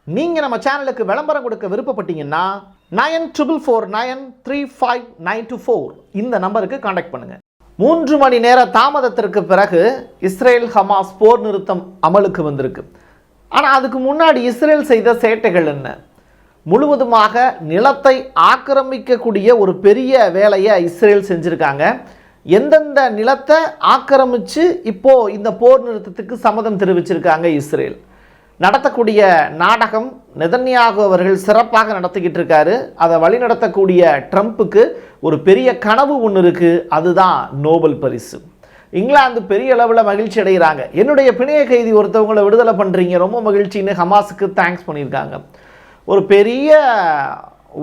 நீங்கள் நம்ம சேனலுக்கு விளம்பரம் கொடுக்க விருப்பப்பட்டீங்கன்னா 9449359224 இந்த நம்பருக்கு காண்டாக்ட் பண்ணுங்கள். 3 மணி நேர தாமதத்திற்கு பிறகு இஸ்ரேல் ஹமாஸ் போர் நிறுத்தம் அமலுக்கு வந்திருக்கு. ஆனால் அதுக்கு முன்னாடி இஸ்ரேல் செய்த சேட்டைகள் என்ன? முழுவதுமாக நிலத்தை ஆக்கிரமிக்கக்கூடிய ஒரு பெரிய வேலையை இஸ்ரேல் செஞ்சுருக்காங்க. எந்தெந்த நிலத்தை ஆக்கிரமித்து இப்போது இந்த போர் நிறுத்தத்துக்கு சம்மதம் தெரிவிச்சிருக்காங்க இஸ்ரேல். நடத்தக்கூடிய நாடகம் நெதன்யாகு அவர்கள் சிறப்பாக நடத்திக்கிட்டு இருக்காரு. அதை வழிநடத்தக்கூடிய ட்ரம்ப்புக்கு ஒரு பெரிய கனவு ஒன்று இருக்குது, அதுதான் நோபல் பரிசு. இங்கிலாந்து பெரிய அளவில் மகிழ்ச்சி அடைகிறாங்க. என்னுடைய பிணைய கைதி ஒருத்தவங்களை விடுதலை பண்ணுறீங்க, ரொம்ப மகிழ்ச்சின்னு ஹமாஸுக்கு தேங்க்ஸ் பண்ணியிருக்காங்க. ஒரு பெரிய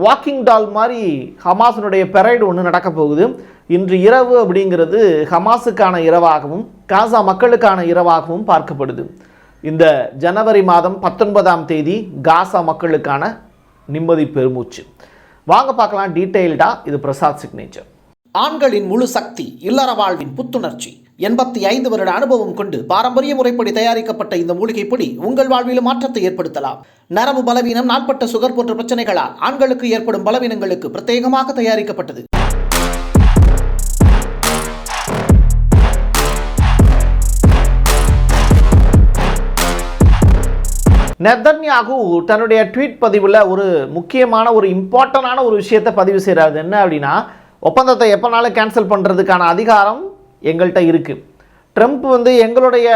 வாக்கிங் டால் மாதிரி ஹமாஸினுடைய பெரைடு ஒன்று நடக்க போகுது. இன்று இரவு அப்படிங்கிறது ஹமாஸுக்கான இரவாகவும் காசா மக்களுக்கான இரவாகவும் பார்க்கப்படுது. இந்த ஜனவரி மாதம் 19ஆம் தேதி காசா மக்களுக்கான நிம்மதி பெருமூச்சு. வாங்க பார்க்கலாம் டீட்டெயில்டா. இது பிரசாத் சிக்னேச்சர். ஆண்களின் முழு சக்தி, இல்லற வாழ்வின் புத்துணர்ச்சி, 85 வருட அனுபவம் கொண்டு பாரம்பரிய முறைப்படி தயாரிக்கப்பட்ட இந்த மூலிகை பொடி உங்கள் வாழ்வில் மாற்றத்தை ஏற்படுத்தலாம். நரம்பு பலவீனம், நாட்பட்ட சுகர் போன்ற பிரச்சனைகளால் ஆண்களுக்கு ஏற்படும் பலவீனங்களுக்கு பிரத்யேகமாக தயாரிக்கப்பட்டது. நெதன்யாகு தன்னுடைய ட்வீட் பதிவில் ஒரு முக்கியமான ஒரு இம்பார்ட்டண்டான ஒரு விஷயத்தை பதிவு செய்கிறாரு. என்ன அப்படின்னா, ஒப்பந்தத்தை எப்போனாலும் கேன்சல் பண்ணுறதுக்கான அதிகாரம் எங்கள்கிட்ட இருக்குது. ட்ரம்ப் எங்களுடைய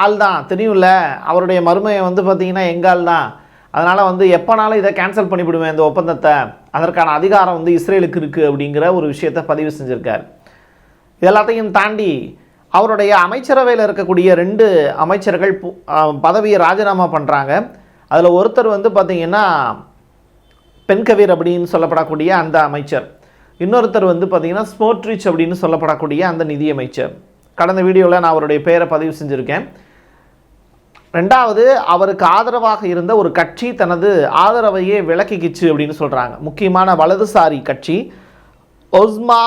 ஆள் தான், தெரியும்ல, அவருடைய மருமையை பார்த்திங்கன்னா எங்கள் ஆள் தான். அதனால் எப்போனாலும் இதை கேன்சல் பண்ணிவிடுவேன் இந்த ஒப்பந்தத்தை, அதற்கான அதிகாரம் இஸ்ரேலுக்கு இருக்குது அப்படிங்கிற ஒரு விஷயத்தை பதிவு செஞ்சுருக்கார். இதெல்லாத்தையும் தாண்டி அவருடைய அமைச்சரவையில் இருக்கக்கூடிய 2 அமைச்சர்கள் பதவியை ராஜினாமா பண்ணுறாங்க. அதில் ஒருத்தர் பார்த்திங்கன்னா பென்கவீர் அப்படின்னு சொல்லப்படக்கூடிய அந்த அமைச்சர், இன்னொருத்தர் பார்த்திங்கன்னா ஸ்மோட்ரிச் அப்படின்னு சொல்லப்படக்கூடிய அந்த நிதியமைச்சர். கடந்த வீடியோவில் நான் அவருடைய பெயரை பதிவு செஞ்சுருக்கேன். 2வது, அவருக்கு ஆதரவாக இருந்த ஒரு கட்சி தனது ஆதரவையே விலக்கிக்கிச்சு அப்படின்னு சொல்கிறாங்க. முக்கியமான வலதுசாரி கட்சி ஒஸ்மா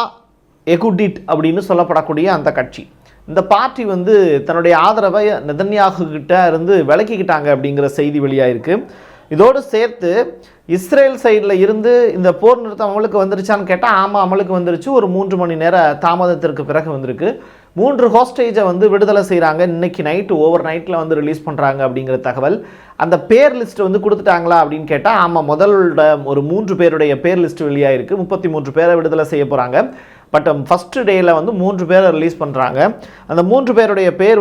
எகுடிட் அப்படின்னு சொல்லப்படக்கூடிய அந்த கட்சி. இந்த பார்ட்டி தன்னுடைய ஆதரவை நெதன்யாகு கிட்ட இருந்து விலக்கிக்கிட்டாங்க அப்படிங்கிற செய்தி வெளியாயிருக்கு. இதோடு சேர்த்து இஸ்ரேல் சைடில் இருந்து இந்த போர் நிறுத்தம் அமலுக்கு வந்துருச்சான்னு கேட்டால் ஆமாம், அமலுக்கு வந்துருச்சு. ஒரு 3 மணி நேர தாமதத்திற்கு பிறகு வந்திருக்கு. 3 ஹோஸ்டேஜை விடுதலை செய்கிறாங்க. இன்றைக்கி நைட்டு ஓவர் நைட்டில் ரிலீஸ் பண்ணுறாங்க அப்படிங்கிற தகவல். அந்த பேர் லிஸ்ட் கொடுத்துட்டாங்களா அப்படின்னு கேட்டால் ஆமாம், முதலோட ஒரு 3 பேருடைய பேர் லிஸ்ட் வெளியாயிருக்கு. 33 பேரை விடுதலை செய்ய போகிறாங்க. பட் ஃபஸ்ட்டு டேயில் 3 பேரை ரிலீஸ் பண்ணுறாங்க. அந்த 3 பேருடைய பேர்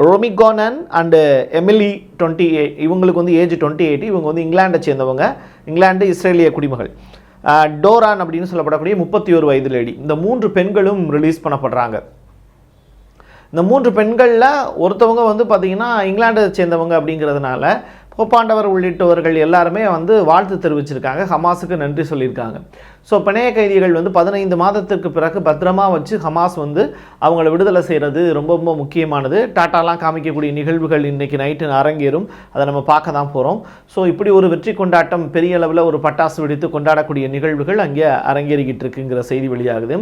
ரோமிகோனன் அண்டு எமிலி 28. இவங்களுக்கு ஏஜ் 28. இவங்க இங்கிலாண்டை சேர்ந்தவங்க, இங்கிலாந்து இஸ்ரேலிய குடிமகள். டோரான் அப்படின்னு சொல்லப்படக்கூடிய 31 வயது லேடி. இந்த 3 பெண்களும் ரிலீஸ் பண்ணப்படுறாங்க. இந்த 3 பெண்களில் ஒருத்தவங்க பார்த்திங்கன்னா இங்கிலாண்டை சேர்ந்தவங்க அப்படிங்கிறதுனால போப்பாண்டவர் உள்ளிட்டவர்கள் எல்லாருமே வாழ்த்து தெரிவிச்சிருக்காங்க, ஹமாஸுக்கு நன்றி சொல்லியிருக்காங்க. ஸோ பிணைய கைதிகள் 15 மாதத்திற்கு பிறகு பத்திரமா வச்சு ஹமாஸ் அவங்கள விடுதலை செய்கிறது ரொம்ப ரொம்ப முக்கியமானது. டாட்டாலாம் காமிக்கக்கூடிய நிகழ்வுகள் இன்றைக்கி நைட்டு அரங்கேறும், அதை நம்ம பார்க்க தான் போகிறோம். ஸோ இப்படி ஒரு வெற்றி கொண்டாட்டம், பெரிய அளவில் ஒரு பட்டாசு வெடித்து கொண்டாடக்கூடிய நிகழ்வுகள் அங்கே அரங்கேறிக்கிட்டு இருக்குங்கிற செய்தி வெளியாகுது.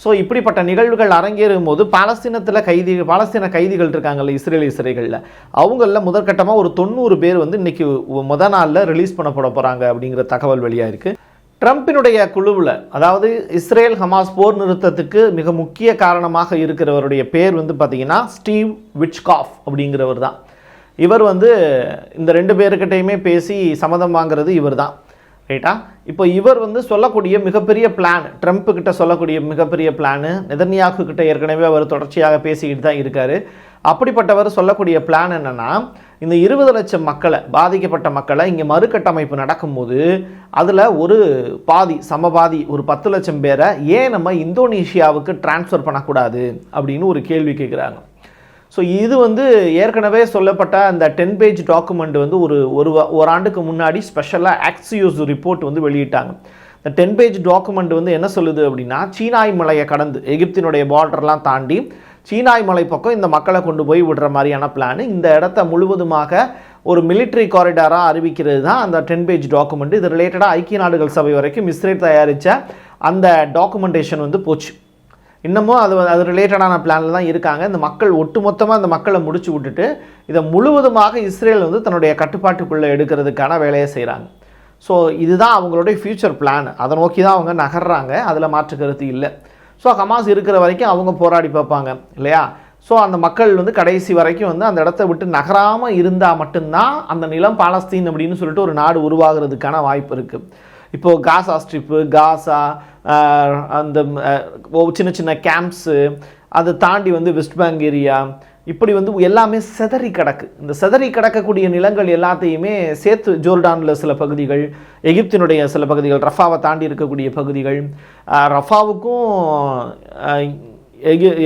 ஸோ இப்படிப்பட்ட நிகழ்வுகள் அரங்கேறும் போது பாலஸ்தீன கைதிகள் இருக்காங்கல்ல இஸ்ரேலிய சிறைகளில், அவங்களில் முதற்கட்டமாக ஒரு 90 பேர் இன்றைக்கி முதல் நாளில் ரிலீஸ் பண்ணப்பட போகிறாங்க அப்படிங்கிற தகவல் வெளியாயிருக்கு. ட்ரம்பினுடைய குழுவில், அதாவது இஸ்ரேல் ஹமாஸ் போர் நிறுத்தத்துக்கு மிக முக்கிய காரணமாக இருக்கிறவருடைய பேர் பார்த்திங்கன்னா ஸ்டீவ் விட்காஃப் அப்படிங்கிறவர் தான். இவர் இந்த 2 பேருக்கிட்டையுமே பேசி சம்மதம் வாங்கிறது இவர் தான், ரைட்டா? இப்போ இவர் சொல்லக்கூடிய மிகப்பெரிய பிளான், ட்ரம்ப்பு கிட்ட சொல்லக்கூடிய மிகப்பெரிய பிளானு நெதன்யாகு கிட்ட ஏற்கனவே அவர் தொடர்ச்சியாக பேசிக்கிட்டு தான் இருக்கார். அப்படிப்பட்டவர் சொல்லக்கூடிய பிளான் என்னென்னா, இந்த 20 லட்சம் மக்களை, பாதிக்கப்பட்ட மக்களை இங்கே மறுகட்டமைப்பு நடக்கும்போது அதில் ஒரு பாதி சமபாதி ஒரு 10 லட்சம் பேரை ஏன் நம்ம இந்தோனேஷியாவுக்கு டிரான்ஸ்ஃபர் பண்ணக்கூடாது அப்படின்னு ஒரு கேள்வி கேட்குறாங்க. ஸோ இது ஏற்கனவே சொல்லப்பட்ட அந்த 10 பேஜ் டாக்குமெண்ட் ஒரு ஆண்டுக்கு முன்னாடி ஸ்பெஷலாக ஆக்சியோஸ் ரிப்போர்ட் வெளியிட்டாங்க. இந்த 10 பேஜ் டாக்குமெண்ட் என்ன சொல்லுது அப்படின்னா, சீனாய் மலையை கடந்து எகிப்தினுடைய பார்டர்லாம் தாண்டி சீனாய் மலை பக்கம் இந்த மக்களை கொண்டு போய் விடுற மாதிரியான பிளான். இந்த இடத்த முழுவதுமாக ஒரு மிலிட்ரி காரிடாராக அறிவிக்கிறது தான் அந்த 10 பேஜ் டாக்குமெண்ட். இது ரிலேட்டடாக ஐக்கிய நாடுகள் சபை வரைக்கும் இஸ்ரேல் தயாரித்த அந்த டாக்குமெண்டேஷன் போச்சு. இன்னமும் அது ரிலேட்டடான பிளானில் தான் இருக்காங்க. இந்த மக்கள் ஒட்டுமொத்தமாக இந்த மக்களை முடிச்சு விட்டுட்டு இதை முழுவதுமாக இஸ்ரேல் வந்து தன்னுடைய கட்டுப்பாட்டுக்குள்ளே எடுக்கிறதுக்கான வேலையை செய்கிறாங்க. ஸோ இதுதான் அவங்களுடைய ஃப்யூச்சர் பிளான். அதை நோக்கி தான் அவங்க நகர்றாங்க, அதில் மாற்று கருத்து இல்லை. ஸோ ஹமாஸ் இருக்கிற வரைக்கும் அவங்க போராடி பார்ப்பாங்க இல்லையா. ஸோ அந்த மக்கள் வந்து கடைசி வரைக்கும் வந்து அந்த இடத்த விட்டு நகராமல் இருந்தால் மட்டும்தான் அந்த நிலம் பாலஸ்தீன் அப்படின்னு சொல்லிட்டு ஒரு நாடு உருவாகிறதுக்கான வாய்ப்பு இருக்குது. இப்போது காசா ஸ்ட்ரிப்பு, காசா, அந்த சின்ன சின்ன கேம்ப்ஸு, அதை தாண்டி வந்து வெஸ்ட் பேங்க் ஏரியா, இப்படி வந்து எல்லாமே செதறி கிடக்கு. இந்த செதறி கிடக்கக்கூடிய நிலங்கள் எல்லாத்தையுமே சேர்த்து ஜோர்டானில் சில பகுதிகள், எகிப்தினுடைய சில பகுதிகள், ரஃபாவை தாண்டி இருக்கக்கூடிய பகுதிகள், ரஃபாவுக்கும்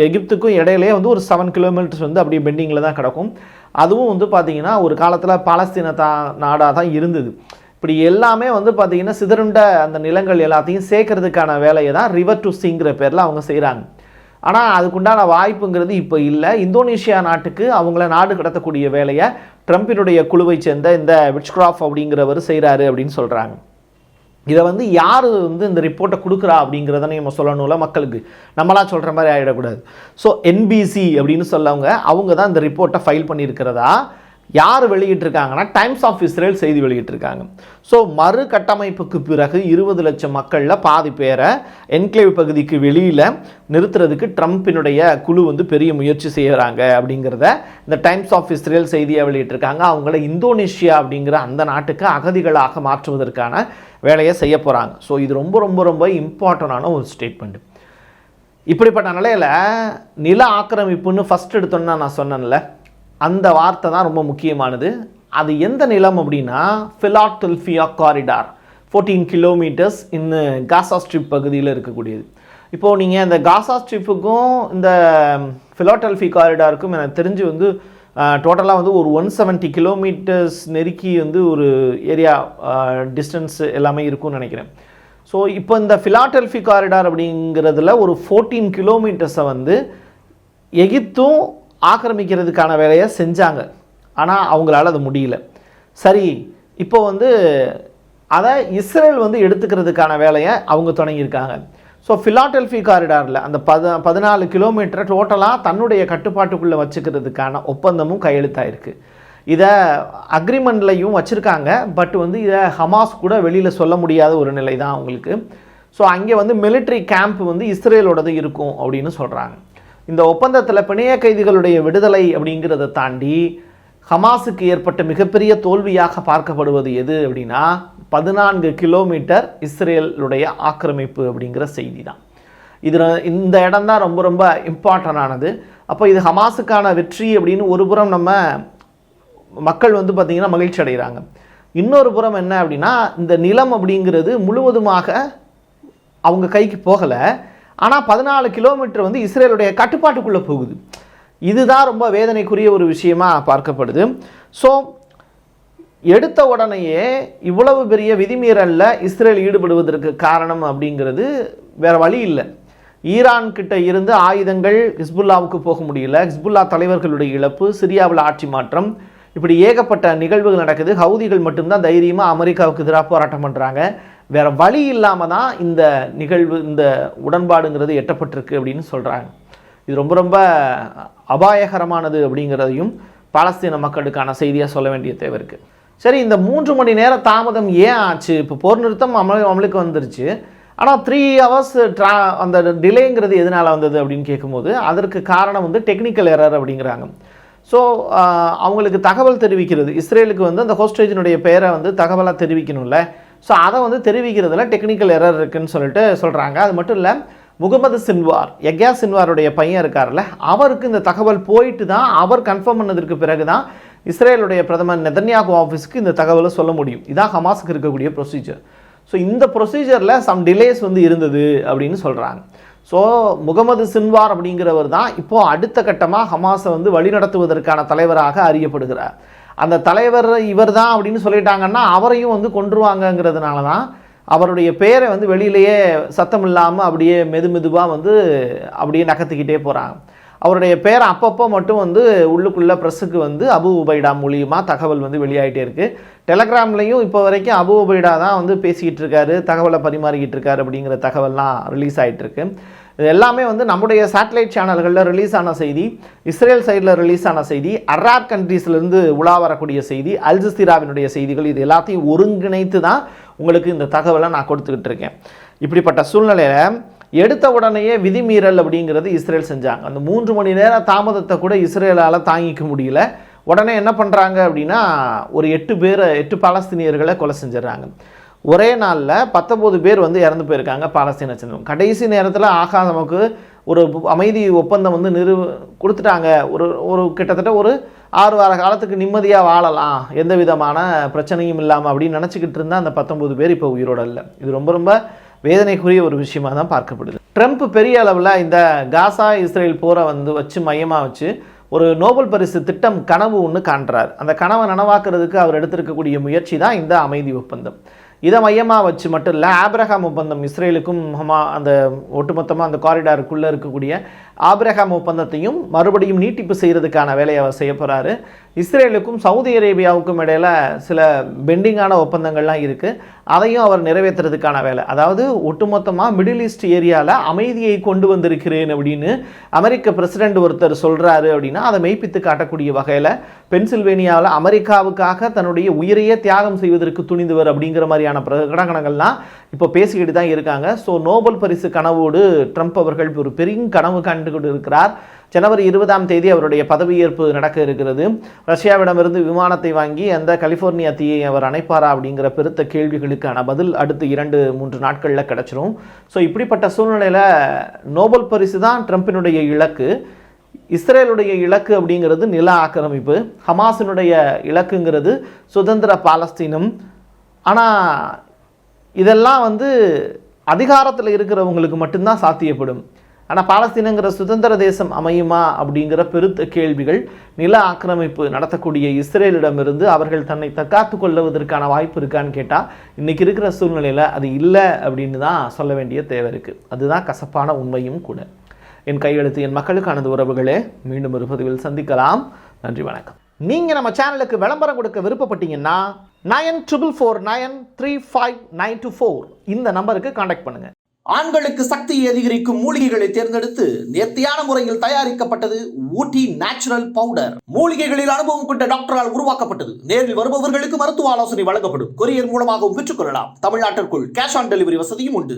எகிப்துக்கும் இடையிலே வந்து ஒரு 7 கிலோமீட்டர்ஸ் வந்து அப்படியே பெண்டிங்கில் தான் கிடக்கும். அதுவும் வந்து பார்த்திங்கன்னா ஒரு காலத்தில் பாலஸ்தீன நாடாக தான் இருந்தது. இப்படி எல்லாமே வந்து பார்த்திங்கன்னா சிதறுண்ட அந்த நிலங்கள் எல்லாத்தையும் சேர்க்கறதுக்கான வேலையை தான் ரிவர் டு சீங்கிற பேரில் அவங்க செய்கிறாங்க. ஆனால் அதுக்குண்டான வாய்ப்புங்கிறது இப்போ இல்லை. இந்தோனேஷியா நாட்டுக்கு அவங்கள நாடு கடத்தக்கூடிய வேலையை ட்ரம்பினுடைய குழுவை சேர்ந்த இந்த விட்ச்கிராஃப்ட் அப்படிங்கிறவர் செய்கிறாரு அப்படின்னு சொல்கிறாங்க. இதை வந்து யார் வந்து இந்த ரிப்போர்ட்டை கொடுக்குறா அப்படிங்கிறத நம்ம சொல்லணும்ல மக்களுக்கு, நம்மளாம் சொல்கிற மாதிரி ஆகிடக்கூடாது. ஸோ என்பிசி அப்படின்னு சொல்லவங்க அவங்க தான் இந்த ரிப்போர்ட்டை ஃபைல் பண்ணியிருக்கிறதா யார் வெளியிட்டிருக்காங்கன்னா டைம்ஸ் ஆஃப் இஸ்ரேல் செய்தி வெளியிட்டிருக்காங்க. ஸோ மறு கட்டமைப்புக்கு பிறகு 20 லட்சம் மக்களில் பாதி பேரை என்க்ளேவ் பகுதிக்கு வெளியில் நிறுத்துறதுக்கு ட்ரம்பினுடைய குழு வந்து பெரிய முயற்சி செய்கிறாங்க அப்படிங்கிறத இந்த டைம்ஸ் ஆஃப் இஸ்ரேல் செய்தியை வெளியிட்டிருக்காங்க. அவங்கள இந்தோனேஷியா அப்படிங்கிற அந்த நாட்டுக்கு அகதிகளாக மாற்றுவதற்கான வேலையை செய்ய போகிறாங்க. ஸோ இது ரொம்ப ரொம்ப ரொம்ப இம்பார்ட்டண்டான ஒரு ஸ்டேட்மெண்ட். இப்படிப்பட்ட நிலையில் நில ஆக்கிரமிப்புன்னு ஃபஸ்ட் எடுத்தோன்னா நான் சொன்னேன்ல, அந்த வார்த்தை தான் ரொம்ப முக்கியமானது. அது எந்த நிலம் அப்படின்னா ஃபிலாடெல்ஃபியா காரிடார், 14 கிலோமீட்டர்ஸ் இன்னும் காசா ஸ்ட்ரிப் பகுதியில் இருக்கக்கூடியது. இப்போது நீங்கள் இந்த காசா ஸ்ட்ரிப்புக்கும் இந்த ஃபிலாடெல்ஃபி காரிடாருக்கும் எனக்கு தெரிஞ்சு வந்து டோட்டலாக வந்து ஒரு 170 கிலோமீட்டர்ஸ் நெருக்கி வந்து ஒரு ஏரியா டிஸ்டன்ஸ் எல்லாமே இருக்கும்னு நினைக்கிறேன். ஸோ இப்போ இந்த ஃபிலாடெல்ஃபி காரிடார் அப்படிங்கிறதுல ஒரு 14 கிலோமீட்டர்ஸை வந்து எகிப்தும் ஆக்கிரமிக்கிறதுக்கான வேலையை செஞ்சாங்க. ஆனால் அவங்களால அது முடியல. சரி, இப்போ வந்து அதை இஸ்ரேல் வந்து எடுத்துக்கிறதுக்கான வேலையை அவங்க தொடங்கியிருக்காங்க. ஸோ ஃபிலாடெல்ஃபி காரிடாரில் அந்த 14 கிலோமீட்டரை டோட்டலாக தன்னுடைய கட்டுப்பாட்டுக்குள்ளே வச்சுக்கிறதுக்கான ஒப்பந்தமும் கையெழுத்தாயிருக்கு. இதை அக்ரிமெண்ட்லையும் வச்சுருக்காங்க. பட் வந்து இதை ஹமாஸ் கூட வெளியில் சொல்ல முடியாத ஒரு நிலை தான் அவங்களுக்கு. ஸோ அங்கே வந்து மிலிட்ரி கேம்ப் வந்து இஸ்ரேலோடது இருக்கும் அப்படின்னு சொல்கிறாங்க. இந்த ஒப்பந்தத்தில் பிணைய கைதிகளுடைய விடுதலை அப்படிங்கிறத தாண்டி ஹமாஸுக்கு ஏற்பட்ட மிகப்பெரிய தோல்வியாக பார்க்கப்படுவது எது அப்படின்னா 14 கிலோமீட்டர் இஸ்ரேலுடைய ஆக்கிரமிப்பு அப்படிங்கிற செய்தி தான். இதில் இந்த இடம் தான் ரொம்ப ரொம்ப இம்பார்ட்டண்டானது. அப்போ இது ஹமாஸுக்கான வெற்றி அப்படின்னு ஒரு புறம் நம்ம மக்கள் வந்து பார்த்திங்கன்னா மகிழ்ச்சி அடைகிறாங்க. இன்னொரு புறம் என்ன அப்படின்னா இந்த நிலம் அப்படிங்கிறது முழுவதுமாக அவங்க கைக்கு போகலை. ஆனால் 14 கிலோமீட்டர் வந்து இஸ்ரேலுடைய கட்டுப்பாட்டுக்குள்ளே போகுது. இதுதான் ரொம்ப வேதனைக்குரிய ஒரு விஷயமாக பார்க்கப்படுது. ஸோ எடுத்த உடனேயே இவ்வளவு பெரிய விதிமீறலில் இஸ்ரேல் ஈடுபடுவதற்கு காரணம் அப்படிங்கிறது வேறு வழி இல்லை. ஈரான் கிட்ட இருந்து ஆயுதங்கள் ஹிஸ்புல்லாவுக்கு போக முடியல, ஹிஸ்புல்லா தலைவர்களுடைய இழப்பு, சிரியாவில் ஆட்சி மாற்றம், இப்படி ஏகப்பட்ட நிகழ்வுகள் நடக்குது. ஹவுதிகள் மட்டும்தான் தைரியமாக அமெரிக்காவுக்கு எதிராக போராட்டம் பண்ணுறாங்க. வேறு வழி இல்லாமல் தான் இந்த நிகழ்வு, இந்த உடன்பாடுங்கிறது எட்டப்பட்டிருக்கு அப்படின்னு சொல்கிறாங்க. இது ரொம்ப ரொம்ப அபாயகரமானது அப்படிங்கிறதையும் பாலஸ்தீன மக்களுக்கான செய்தியாக சொல்ல வேண்டிய தேவை இருக்குது. சரி, இந்த 3 மணி நேர தாமதம் ஏன் ஆச்சு? இப்போ போர் நிறுத்தம் அமலுக்கு வந்துருச்சு. ஆனால் 3 ஹவர்ஸ் அந்த டிலேங்கிறது எதனால் வந்தது அப்படின்னு கேட்கும்போது அதற்கு காரணம் வந்து டெக்னிக்கல் எரர் அப்படிங்கிறாங்க. ஸோ அவங்களுக்கு தகவல் தெரிவிக்கிறது, இஸ்ரேலுக்கு வந்து அந்த ஹோஸ்டேஜினுடைய பெயரை வந்து தகவலாக தெரிவிக்கணும்ல. ஸோ அதை வந்து தெரிவிக்கிறதுல டெக்னிக்கல் எரர் இருக்குதுன்னு சொல்லிட்டு சொல்கிறாங்க. அது மட்டும் இல்லை, முகமது சின்வார், யக்யா சின்வாருடைய பையன் இருக்கார்ல, அவருக்கு இந்த தகவல் போயிட்டு தான் அவர் கன்ஃபார்ம் பண்ணதற்கு பிறகு தான் இஸ்ரேலுடைய பிரதமர் நெதன்யாகு ஆஃபீஸுக்கு இந்த தகவலை சொல்ல முடியும். இதான் ஹமாஸுக்கு இருக்கக்கூடிய ப்ரொசீஜர். ஸோ இந்த ப்ரொசீஜரில் சம் டிலேஸ் வந்து இருந்தது அப்படின்னு சொல்கிறாங்க. ஸோ முகமது சின்வார் அப்படிங்கிறவர் தான் இப்போது அடுத்த கட்டமாக ஹமாஸை வந்து வழிநடத்துவதற்கான தலைவராக அறியப்படுகிறார். அந்த தலைவர் இவர் தான் அப்படின்னு சொல்லிட்டாங்கன்னா அவரையும் வந்து கொன்றுவாங்கங்கிறதுனால தான் அவருடைய பேரை வந்து வெளியிலேயே சத்தம் இல்லாமல் அப்படியே மெதுவாக வந்து அப்படியே நகர்த்திக்கிட்டே போகிறாங்க. அவருடைய பேரை அப்பப்போ மட்டும் வந்து உள்ளுக்குள்ளே ப்ரெஸ்ஸுக்கு வந்து அபு உபைடா மூலியமாக தகவல் வந்து வெளியாகிட்டே இருக்குது. டெலகிராம்லேயும் இப்போ வரைக்கும் அபு உபைடா தான் வந்து பேசிக்கிட்டு இருக்காரு, தகவலை பரிமாறிக்கிட்டு இருக்காரு அப்படிங்கிற தகவல்லாம் ரிலீஸ் ஆகிட்டு இருக்கு. இது எல்லாமே வந்து நம்முடைய சேட்டலைட் சேனல்களில் ரிலீஸ் ஆன செய்தி, இஸ்ரேல் சைடில் ரிலீஸ் ஆன செய்தி, அரப் கண்ட்ரீஸ்லேருந்து உலா வரக்கூடிய செய்தி, அல் ஜசீராவினுடைய செய்திகள், இது எல்லாத்தையும் ஒருங்கிணைத்து தான் உங்களுக்கு இந்த தகவலை நான் கொடுத்துக்கிட்டு இருக்கேன். இப்படிப்பட்ட சூழ்நிலையில் எடுத்த உடனேயே விதிமீறல் அப்படிங்கிறது இஸ்ரேல் செஞ்சாங்க. அந்த 3 மணி நேர தாமதத்தை கூட இஸ்ரேலால் தாங்கிக்க முடியல. உடனே என்ன பண்ணுறாங்க அப்படின்னா, ஒரு 8 பாலஸ்தீனியர்களை கொலை செஞ்சிடறாங்க. ஒரே நாளில் 19 பேர் வந்து இறந்து போயிருக்காங்க பாலஸ்தீன சேர்ந்தவங்க. கடைசி நேரத்தில் நமக்கு ஒரு அமைதி ஒப்பந்தம் வந்து கொடுத்துட்டாங்க. ஒரு கிட்டத்தட்ட ஒரு 6 வார காலத்துக்கு நிம்மதியாக வாழலாம், எந்த விதமான பிரச்சனையும் இல்லாமல் அப்படின்னு நினச்சிக்கிட்டு இருந்தால் அந்த 19 பேர் இப்போ உயிரோடு இல்லை. இது ரொம்ப ரொம்ப வேதனைக்குரிய ஒரு விஷயமாக தான் பார்க்கப்படுது. ட்ரம்ப் பெரிய அளவில் இந்த காசா இஸ்ரேல் போரை வச்சு மையமாக வச்சு ஒரு நோபல் பரிசு திட்டம் கனவு ஒன்று காண்றார். அந்த கனவை நனவாக்குறதுக்கு அவர் எடுத்திருக்கக்கூடிய முயற்சி தான் இந்த அமைதி ஒப்பந்தம். இதை மையமாக வச்சு மட்டும் இல்லை, ஆப்ரஹாம் ஒப்பந்தம் இஸ்ரேலுக்கும் அந்த ஒட்டுமொத்தமாக அந்த காரிடாருக்குள்ளே இருக்கக்கூடிய ஆப்ரஹாம் ஒப்பந்தத்தையும் மறுபடியும் நீட்டிப்பு செய்கிறதுக்கான வேலையை அவர் செய்ய போகிறாரு. இஸ்ரேலுக்கும் சவுதி அரேபியாவுக்கும் இடையில் சில பெண்டிங்கான ஒப்பந்தங்கள்லாம் இருக்குது, அதையும் அவர் நிறைவேற்றுறதுக்கான வேலை. அதாவது ஒட்டுமொத்தமாக மிடில் ஈஸ்ட் ஏரியாவில் அமைதியை கொண்டு வந்திருக்கிறேன் அப்படின்னு அமெரிக்க பிரசிடெண்ட் ஒருத்தர் சொல்கிறாரு அப்படின்னா அதை மெய்ப்பித்து காட்டக்கூடிய வகையில் பென்சில்வேனியாவில் அமெரிக்காவுக்காக தன்னுடைய உயிரையே தியாகம் செய்வதற்கு துணிந்தவர் அப்படிங்கிற மாதிரியான பிரகடனங்கள்லாம் இப்போ பேசிக்கிட்டு தான் இருக்காங்க. ஸோ நோபல் பரிசு கனவோடு ட்ரம்ப் அவர்கள் ஒரு பெரிய கனவு கண்டு கொண்டு இருக்கிறார். ஜனவரி 20ஆம் தேதி அவருடைய பதவியேற்பு நடக்க இருக்கிறது. ரஷ்யாவிடமிருந்து விமானத்தை வாங்கி அந்த கலிஃபோர்னியா தீயை அவர் அணைப்பாரா அப்படிங்கிற பெருத்த கேள்விகளுக்கான பதில் அடுத்து 2-3 நாட்களில் கிடச்சிரும். ஸோ இப்படிப்பட்ட சூழ்நிலையில் நோபல் பரிசு தான் ட்ரம்பினுடைய இலக்கு. இஸ்ரேலுடைய இலக்கு அப்படிங்கிறது நில ஆக்கிரமிப்பு, ஹமாஸினுடைய இலக்குங்கிறது சுதந்திர பாலஸ்தீனம். ஆனால் இதெல்லாம் வந்து அதிகாரத்தில் இருக்கிறவங்களுக்கு மட்டும்தான் சாத்தியப்படும். ஆனால் பாலஸ்தீனங்கிற சுதந்திர தேசம் அமையுமா அப்படிங்கிற பெருத்த கேள்விகள் நில ஆக்கிரமிப்பு நடத்தக்கூடிய இஸ்ரேலிடமிருந்து அவர்கள் தன்னை தற்காத்து கொள்வதற்கான வாய்ப்பு இருக்கான்னு கேட்டால் இன்றைக்கி இருக்கிற சூழ்நிலையில் அது இல்லை அப்படின்னு தான் சொல்ல வேண்டிய தேவை இருக்குது. அதுதான் கசப்பான உண்மையும் கூட. என் கையெழுத்து என் மக்களுக்கானது உறவுகளே. மீண்டும் ஒரு பதிவில் சந்திக்கலாம். நன்றி, வணக்கம். நீங்கள் நம்ம சேனலுக்கு விளம்பரம் கொடுக்க விருப்பப்பட்டீங்கன்னா 9449359224 இந்த நம்பருக்கு கான்டாக்ட் பண்ணுங்க. ஆண்களுக்கு சக்தியை அதிகரிக்கும் மூலிகைகளை தேர்ந்தெடுத்து நேர்த்தியான முறையில் தயாரிக்கப்பட்டது ஊட்டி நேச்சுரல் பவுடர். மூலிகைகளில் அனுபவம் கொண்ட டாக்டரால் உருவாக்கப்பட்டது. நேரில் வருபவர்களுக்கு மருத்துவ ஆலோசனை வழங்கப்படும். கொரியர் மூலமாகவும் பெற்றுக்கொள்ளலாம். தமிழ்நாட்டிற்குள் கேஷ் ஆன் டெலிவரி வசதியும் உண்டு.